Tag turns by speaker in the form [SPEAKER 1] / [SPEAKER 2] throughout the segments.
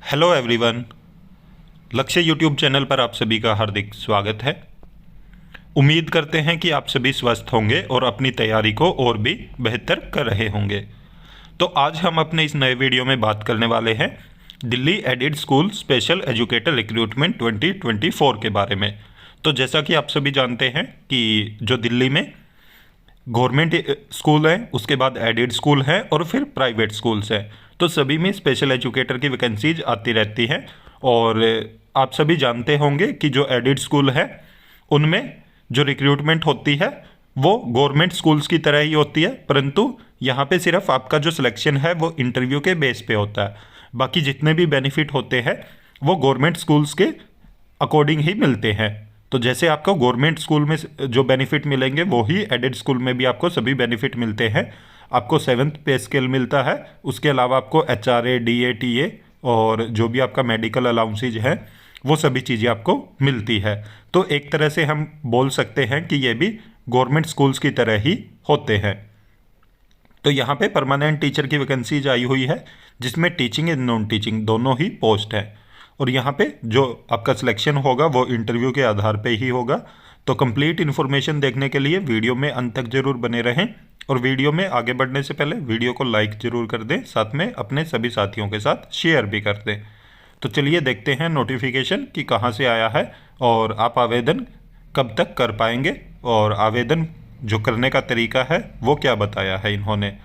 [SPEAKER 1] Hello everyone. लक्ष्य YouTube channel पर आप सभी का हार्दिक स्वागत है। उम्मीद करते हैं कि आप सभी स्वस्थ होंगे और अपनी तैयारी को और भी बेहतर कर रहे होंगे। तो आज हम अपने इस नए वीडियो में बात करने वाले हैं Delhi added school special educator recruitment 2024 के बारे में। तो जैसा कि आप सभी जानते हैं कि जो दिल्ली में गवर्नमेंट स्कूल है, उसके बाद एडिड स्कूल है और फिर प्राइवेट स्कूल्स हैं, तो सभी में स्पेशल एजुकेटर की वैकेंसीज आती रहती हैं। और आप सभी जानते होंगे कि जो एडिड स्कूल है उनमें जो रिक्रूटमेंट होती है वो गवर्नमेंट स्कूल्स की तरह ही होती है, परंतु यहाँ पे सिर्फ आपका जो सिलेक्शन है वो इंटरव्यू के बेस पे होता है। बाकी जितने भी बेनिफिट होते हैं वो गवर्नमेंट स्कूल्स के अकॉर्डिंग ही मिलते हैं। तो जैसे आपको गवर्नमेंट स्कूल में जो बेनिफिट मिलेंगे वो ही एडेड स्कूल में भी आपको सभी बेनिफिट मिलते हैं। आपको 7th पे स्केल मिलता है, उसके अलावा आपको HRA DA TA और जो भी आपका मेडिकल अलाउंसेज है वो सभी चीज़ें आपको मिलती है। तो एक तरह से हम बोल सकते हैं कि ये भी गवर्नमेंट स्कूल्स की तरह ही होते हैं। तो यहाँ पे परमानेंट टीचर की वैकेंसीज आई हुई है जिसमें टीचिंग एंड नॉन टीचिंग दोनों ही पोस्ट है। और यहाँ पे जो आपका सिलेक्शन होगा वो इंटरव्यू के आधार पे ही होगा। तो कंप्लीट इन्फॉर्मेशन देखने के लिए वीडियो में अंत तक जरूर बने रहें। और वीडियो में आगे बढ़ने से पहले वीडियो को लाइक जरूर कर दें, साथ में अपने सभी साथियों के साथ शेयर भी कर दें। तो चलिए देखते हैं नोटिफिकेशन कि कहाँ से आया है और आप आवेदन कब तक कर पाएंगे और आवेदन जो करने का तरीका है वो क्या बताया है इन्होंने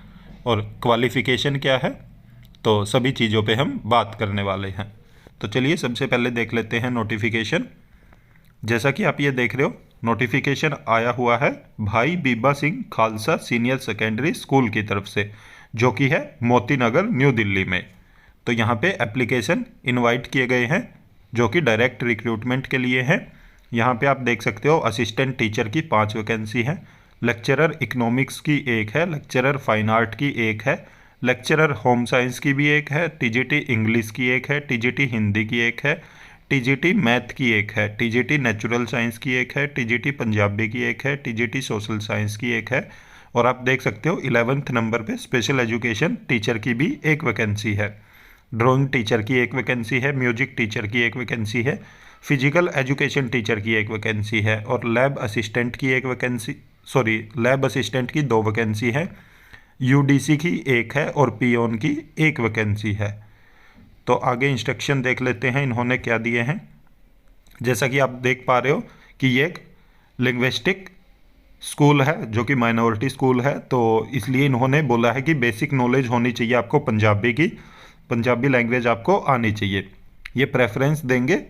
[SPEAKER 1] और क्वालिफ़िकेशन क्या है। तो सभी चीज़ों पे हम बात करने वाले हैं। तो चलिए सबसे पहले देख लेते हैं नोटिफिकेशन। जैसा कि आप ये देख रहे हो, नोटिफिकेशन आया हुआ है भाई Biba Singh Khalsa senior secondary school की तरफ से, जो कि है मोती नगर न्यू दिल्ली में। तो यहाँ पे एप्लीकेशन इनवाइट किए गए हैं जो कि डायरेक्ट रिक्रूटमेंट के लिए हैं। यहाँ पे आप देख सकते हो असिस्टेंट टीचर की 5 वैकेंसी है, लेक्चरर इकोनॉमिक्स की 1 है, लेक्चरर फाइन आर्ट की 1 है, लेक्चरर होम साइंस की भी 1 है, TGT इंग्लिश की 1 है, TGT हिंदी की 1 है, TGT मैथ की 1 है, TGT नेचुरल साइंस की 1 है, TGT पंजाबी की 1 है, TGT सोशल साइंस की 1 है। और आप देख सकते हो 11th नंबर पे स्पेशल एजुकेशन टीचर की भी 1 वैकेंसी है, ड्राइंग टीचर की 1 वैकेंसी है, म्यूजिक टीचर की 1 वैकेंसी है, फिजिकल एजुकेशन टीचर की 1 वैकेंसी है और लैब असिस्टेंट की 1 वैकेंसी, लैब असिस्टेंट की 2 वैकेंसी है, UDC की 1 है और पियोन की 1 वैकेंसी है। तो आगे इंस्ट्रक्शन देख लेते हैं इन्होंने क्या दिए हैं। जैसा कि आप देख पा रहे हो कि ये एक लिंग्विस्टिक स्कूल है जो कि माइनॉरिटी स्कूल है, तो इसलिए इन्होंने बोला है कि बेसिक नॉलेज होनी चाहिए आपको पंजाबी की, पंजाबी लैंग्वेज आपको आनी चाहिए। ये प्रेफरेंस देंगे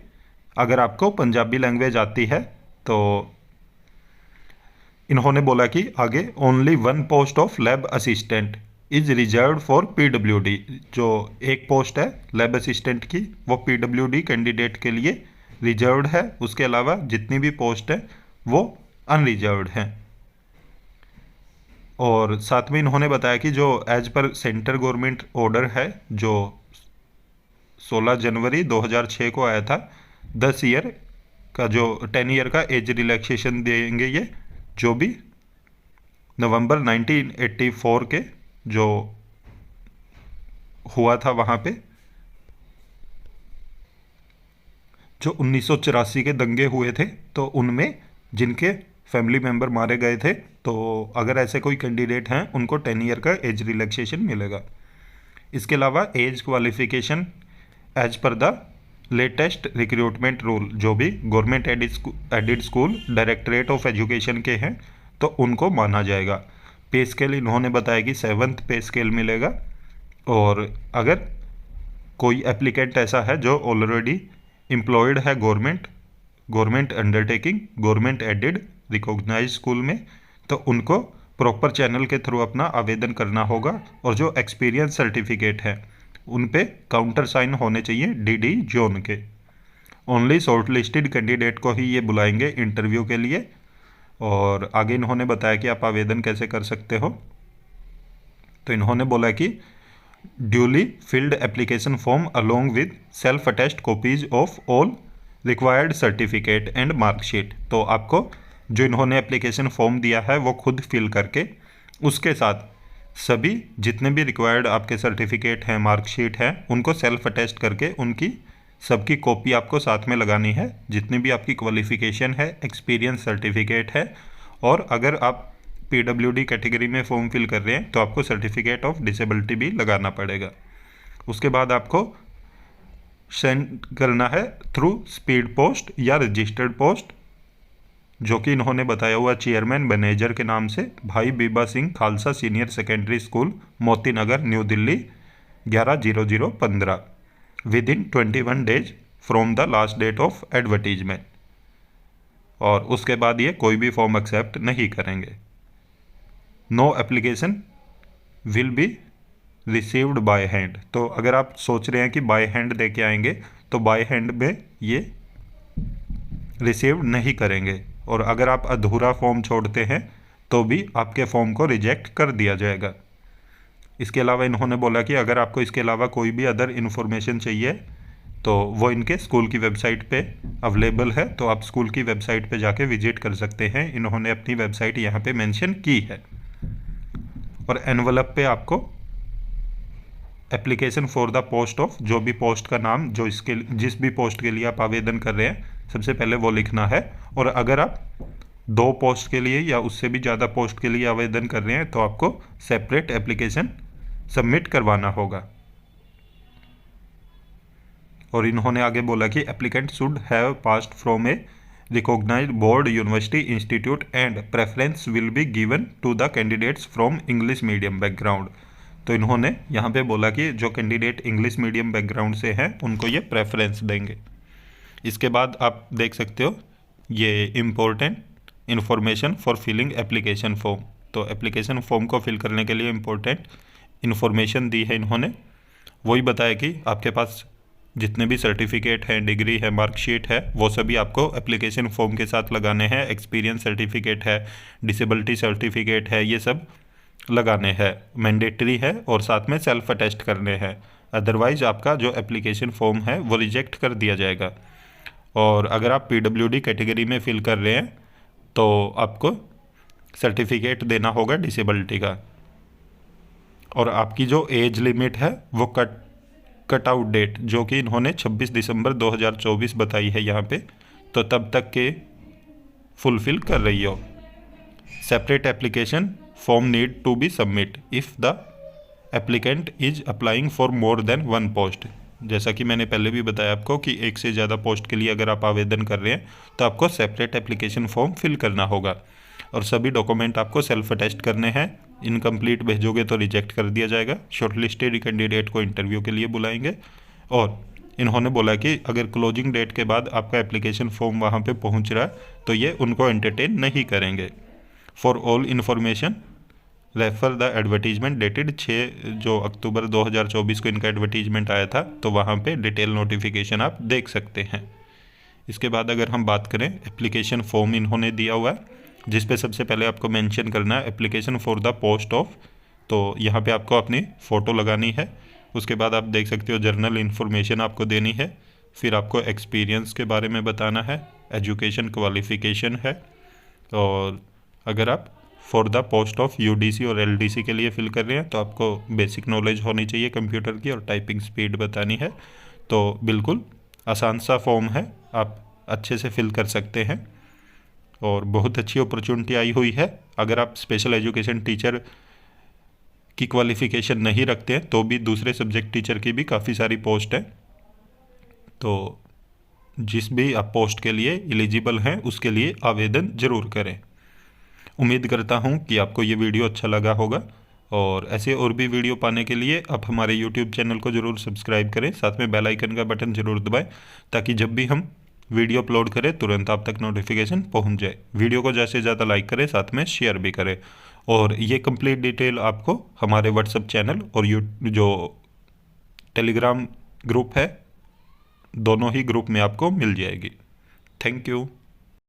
[SPEAKER 1] अगर आपको पंजाबी लैंग्वेज आती है। तो इन्होंने बोला कि आगे only 1 post of lab assistant is reserve for PWD। जो 1 पोस्ट है लैब असिस्टेंट की वो PWD कैंडिडेट के लिए रिजर्व्ड है, उसके अलावा जितनी भी पोस्ट है वो अनरिजर्व्ड हैं। और साथ में इन्होंने बताया कि जो as per centre government order है जो 16 जनवरी 2006 को आया था, 10 ईयर का जो 10 ईयर का एज रिलैक्सेशन देंगे ये, जो भी नवंबर 1984 के जो हुआ था वहाँ पे जो 1984 के दंगे हुए थे, तो उनमें जिनके फैमिली मेंबर मारे गए थे, तो अगर ऐसे कोई कैंडिडेट हैं उनको 10 ईयर का एज रिलैक्सेशन मिलेगा। इसके अलावा age qualification as per the latest recruitment rule, जो भी government aided school directorate of education के हैं तो उनको माना जाएगा। पे स्केल इन्होंने बताया कि 7th पे स्केल मिलेगा। और अगर कोई एप्लीकेंट ऐसा है जो ऑलरेडी एम्प्लॉयड है government undertaking, government aided recognise school में, तो उनको प्रॉपर चैनल के थ्रू अपना आवेदन करना होगा। और जो एक्सपीरियंस सर्टिफिकेट है उन पे काउंटर साइन होने चाहिए DD जोन के। ओनली शॉर्ट लिस्टेड कैंडिडेट को ही ये बुलाएंगे इंटरव्यू के लिए। और आगे इन्होंने बताया कि आप आवेदन कैसे कर सकते हो। तो इन्होंने बोला कि duly field application form along with self attest copies of all required certificate and marksheet. तो आपको जो इन्होंने एप्लीकेशन फॉर्म दिया है वो खुद फिल करके उसके साथ सभी जितने भी रिक्वायर्ड आपके सर्टिफिकेट हैं, मार्कशीट हैं, उनको सेल्फ अटेस्ट करके उनकी सबकी कॉपी आपको साथ में लगानी है। जितनी भी आपकी क्वालिफ़िकेशन है, एक्सपीरियंस सर्टिफिकेट है, और अगर आप पीडब्ल्यूडी कैटेगरी में फॉर्म फिल कर रहे हैं तो आपको सर्टिफिकेट ऑफ डिसेबिलिटी भी लगाना पड़ेगा। उसके बाद आपको सेंड करना है थ्रू स्पीड पोस्ट या रजिस्टर्ड पोस्ट, जो कि इन्होंने बताया हुआ चेयरमैन मैनेजर के नाम से, भाई Biba Singh Khalsa senior secondary school, Moti Nagar, new Delhi 11/00/15 within 21 days from the last date of advertisement. और उसके बाद ये कोई भी फॉर्म एक्सेप्ट नहीं करेंगे। No application will be received by hand. तो अगर आप सोच रहे हैं कि बाय हैंड दे के आएंगे तो बाय हैंड में ये रिसीव नहीं करेंगे, और अगर आप अधूरा फॉर्म छोड़ते हैं तो भी आपके फॉर्म को रिजेक्ट कर दिया जाएगा। इसके अलावा इन्होंने बोला कि अगर आपको इसके अलावा कोई भी अदर इन्फॉर्मेशन चाहिए तो वो इनके स्कूल की वेबसाइट पे अवेलेबल है, तो आप स्कूल की वेबसाइट पे जाके विजिट कर सकते हैं। इन्होंने अपनी वेबसाइट यहाँ पे मेंशन की है। और एनवलप पे आपको application for the post of, जो भी पोस्ट का नाम, जो इसके जिस भी पोस्ट के लिए आप आवेदन कर रहे हैं, सबसे पहले वो लिखना है। और अगर आप 2 पोस्ट के लिए या उससे भी ज़्यादा पोस्ट के लिए आवेदन कर रहे हैं तो आपको सेपरेट एप्लीकेशन सबमिट करवाना होगा। और इन्होंने आगे बोला कि applicant should have passed from a recognised board, university, institute and preference will be given to the candidates from English medium background. तो इन्होंने यहाँ पे बोला कि जो कैंडिडेट इंग्लिश मीडियम बैकग्राउंड से हैं उनको ये प्रेफरेंस देंगे। इसके बाद आप देख सकते हो ये important information for filling application form. तो एप्लीकेशन फॉर्म को फिल करने के लिए इम्पोर्टेंट इन्फॉर्मेशन दी है इन्होंने। वही बताया कि आपके पास जितने भी सर्टिफिकेट हैं, डिग्री है, मार्कशीट है, वो सभी आपको एप्लीकेशन फॉर्म के साथ लगाने हैं। एक्सपीरियंस सर्टिफिकेट है, डिसेबिलिटी सर्टिफिकेट है, ये सब लगाने हैं, मैंडेटरी है, और साथ में सेल्फ अटेस्ट करने हैं। अदरवाइज आपका जो एप्लीकेशन फॉर्म है वो रिजेक्ट कर दिया जाएगा। और अगर आप पीडब्ल्यूडी कैटेगरी में फिल कर रहे हैं तो आपको सर्टिफिकेट देना होगा डिसेबिलिटी का। और आपकी जो एज लिमिट है वो कट आउट डेट, जो कि इन्होंने 26 दिसंबर 2024 बताई है यहाँ पे, तो तब तक के फुलफिल कर रही हो। Separate application form need to be submit if the applicant is applying for more than 1 post. जैसा कि मैंने पहले भी बताया आपको कि एक से ज़्यादा पोस्ट के लिए अगर आप आवेदन कर रहे हैं तो आपको सेपरेट एप्लीकेशन फॉर्म फिल करना होगा, और सभी डॉक्यूमेंट आपको सेल्फ अटेस्ट करने हैं। इनकम्प्लीट भेजोगे तो रिजेक्ट कर दिया जाएगा। शॉर्टलिस्टेड कैंडिडेट को इंटरव्यू के लिए बुलाएंगे। और इन्होंने बोला कि अगर क्लोजिंग डेट के बाद आपका एप्लीकेशन फॉर्म वहाँ पे पहुँच रहा है तो ये उनको एंटरटेन नहीं करेंगे। For all information refer the advertisement dated 6 अक्टूबर 2024 को इनका एडवर्टीजमेंट आया था, तो वहाँ पे डिटेल नोटिफिकेशन आप देख सकते हैं। इसके बाद अगर हम बात करें, एप्लीकेशन फॉर्म इन्होंने दिया हुआ है जिस पे सबसे पहले आपको मेंशन करना है application for the post of. तो यहाँ पे आपको अपनी फ़ोटो लगानी है। उसके बाद आप देख सकते हो जर्नल इन्फॉर्मेशन आपको देनी है। फिर आपको एक्सपीरियंस के बारे में बताना है, एजुकेशन क्वालिफ़िकेशन है। और अगर आप for the post of UDC और एलडीसी के लिए फिल कर रहे हैं तो आपको बेसिक नॉलेज होनी चाहिए कंप्यूटर की, और टाइपिंग स्पीड बतानी है। तो बिल्कुल आसान सा फॉर्म है, आप अच्छे से फिल कर सकते हैं। और बहुत अच्छी अपॉर्चुनिटी आई हुई है। अगर आप स्पेशल एजुकेशन टीचर की क्वालिफ़िकेशन नहीं रखते हैं तो भी दूसरे सब्जेक्ट टीचर की भी काफ़ी सारी पोस्ट है। तो जिस भी आप पोस्ट के लिए एलिजिबल हैं उसके लिए आवेदन ज़रूर करें। उम्मीद करता हूं कि आपको ये वीडियो अच्छा लगा होगा, और ऐसे और भी वीडियो पाने के लिए आप हमारे YouTube चैनल को ज़रूर सब्सक्राइब करें। साथ में बेल आइकन का बटन ज़रूर दबाएं ताकि जब भी हम वीडियो अपलोड करें तुरंत आप तक नोटिफिकेशन पहुंच जाए। वीडियो को ज़्यादा से ज़्यादा लाइक करें, साथ में शेयर भी करें। और ये कंप्लीट डिटेल आपको हमारे व्हाट्सएप चैनल और जो टेलीग्राम ग्रुप है, दोनों ही ग्रुप में आपको मिल जाएगी। Thank you.